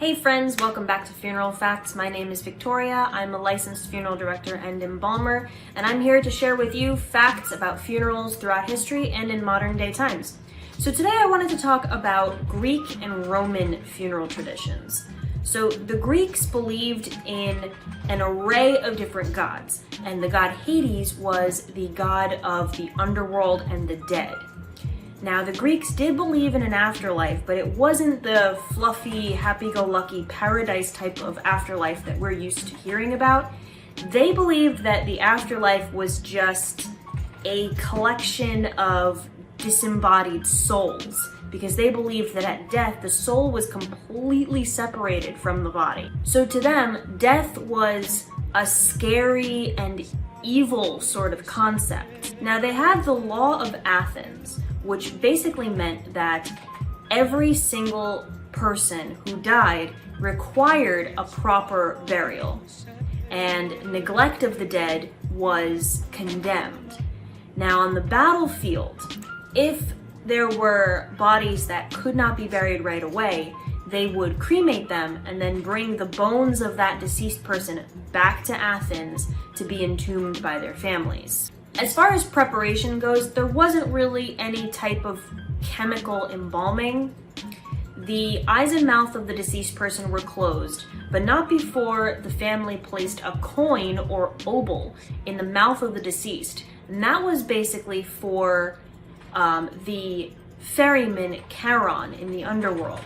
Hey friends, welcome back to Funeral Facts. My name is Victoria. I'm a licensed funeral director and embalmer, and I'm here to share with you facts about funerals throughout history and in modern day times. So today I wanted to talk about Greek and Roman funeral traditions. So the Greeks believed in an array of different gods, and the god Hades was the god of the underworld and the dead. Now, the Greeks did believe in an afterlife, but it wasn't the fluffy, happy-go-lucky paradise type of afterlife that we're used to hearing about. They believed that the afterlife was just a collection of disembodied souls, because they believed that at death, the soul was completely separated from the body. So to them, death was a scary and evil sort of concept. Now, they had the law of Athens, which basically meant that every single person who died required a proper burial, and neglect of the dead was condemned. Now, on the battlefield, if there were bodies that could not be buried right away, they would cremate them and then bring the bones of that deceased person back to Athens to be entombed by their families. As far as preparation goes, there wasn't really any type of chemical embalming. The eyes and mouth of the deceased person were closed, but not before the family placed a coin or obol in the mouth of the deceased. And that was basically for the ferryman Charon in the underworld.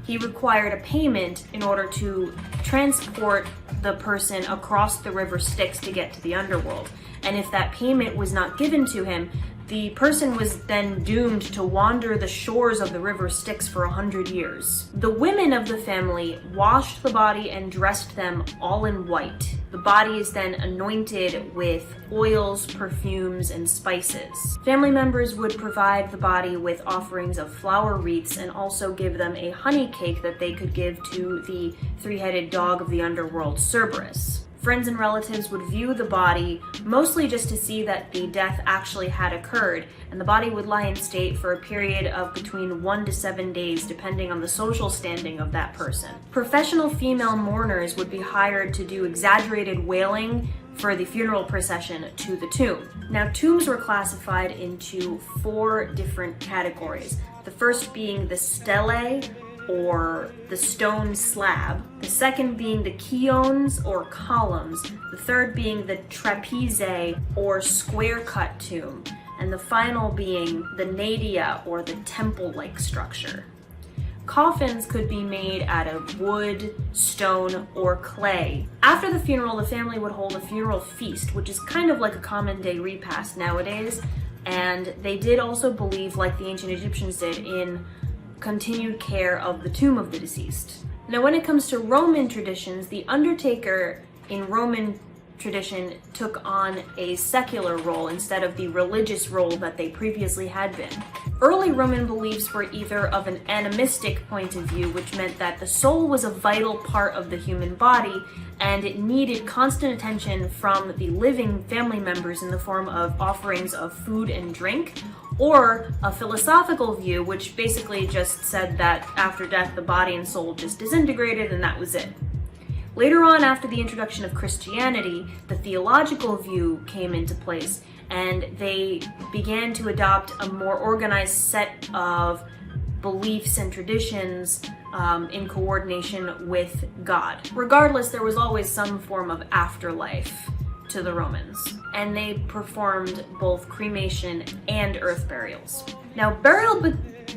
He required a payment in order to transport the person across the river Styx to get to the underworld. And if that payment was not given to him, the person was then doomed to wander the shores of the river Styx for 100 years. The women of the family washed the body and dressed them all in white. The body is then anointed with oils, perfumes, and spices. Family members would provide the body with offerings of flower wreaths and also give them a honey cake that they could give to the three-headed dog of the underworld, Cerberus. Friends and relatives would view the body mostly just to see that the death actually had occurred, and the body would lie in state for a period of between 1 to 7 days, depending on the social standing of that person. Professional female mourners would be hired to do exaggerated wailing for the funeral procession to the tomb. Now, tombs were classified into 4 different categories. The first being the stele, or the stone slab, the second being the chions or columns, the third being the trapeze or square cut tomb, and the final being the nadia or the temple-like structure. Coffins could be made out of wood, stone, or clay. After the funeral, the family would hold a funeral feast, which is kind of like a common day repast nowadays, and they did also believe, like the ancient Egyptians did, in continued care of the tomb of the deceased. Now, when it comes to Roman traditions, the undertaker in Roman tradition took on a secular role instead of the religious role that they previously had been. Early Roman beliefs were either of an animistic point of view, which meant that the soul was a vital part of the human body and it needed constant attention from the living family members in the form of offerings of food and drink, or a philosophical view, which basically just said that after death the body and soul just disintegrated and that was it. Later on, after the introduction of Christianity, the theological view came into place, and they began to adopt a more organized set of beliefs and traditions in coordination with God. Regardless, there was always some form of afterlife to the Romans, and they performed both cremation and earth burials. Now, burial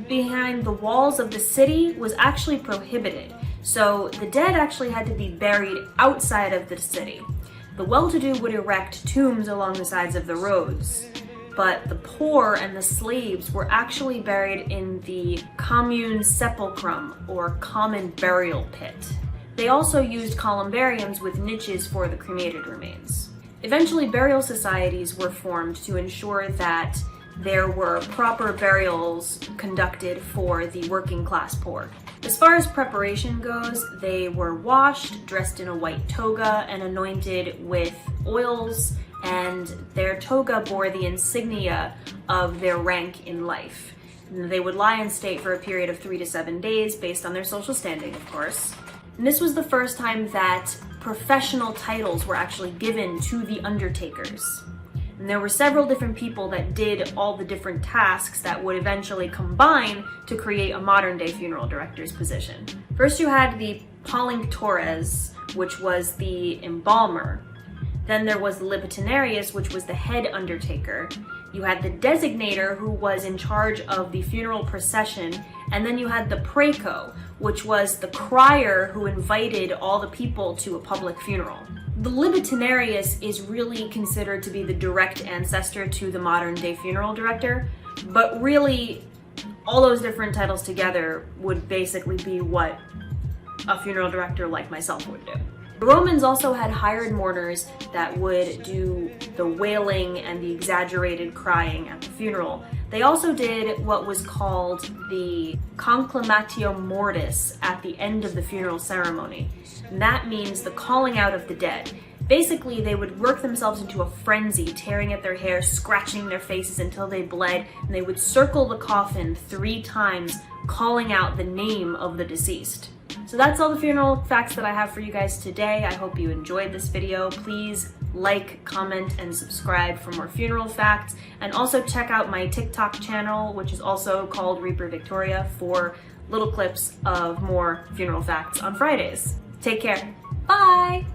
behind the walls of the city was actually prohibited, so the dead actually had to be buried outside of the city. The well-to-do would erect tombs along the sides of the roads, but the poor and the slaves were actually buried in the commune sepulchrum, or common burial pit. They also used columbariums with niches for the cremated remains. Eventually, burial societies were formed to ensure that there were proper burials conducted for the working class poor. As far as preparation goes, they were washed, dressed in a white toga, and anointed with oils, and their toga bore the insignia of their rank in life. They would lie in state for a period of 3 to 7 days, based on their social standing, of course. And this was the first time that professional titles were actually given to the undertakers. And there were several different people that did all the different tasks that would eventually combine to create a modern day funeral director's position. First you had the Polinctores, which was the embalmer. Then there was the Libitinarius, which was the head undertaker. You had the designator, who was in charge of the funeral procession. And then you had the Praeco, which was the crier who invited all the people to a public funeral. The Libitinarius is really considered to be the direct ancestor to the modern day funeral director, but really all those different titles together would basically be what a funeral director like myself would do. The Romans also had hired mourners that would do the wailing and the exaggerated crying at the funeral. They also did what was called the conclamatio mortis at the end of the funeral ceremony. And that means the calling out of the dead. Basically, they would work themselves into a frenzy, tearing at their hair, scratching their faces until they bled, and they would circle the coffin 3 times, calling out the name of the deceased. So that's all the funeral facts that I have for you guys today. I hope you enjoyed this video. Please like, comment, and subscribe for more funeral facts. And also check out my TikTok channel, which is also called Reaper Victoria, for little clips of more funeral facts on Fridays. Take care. Bye!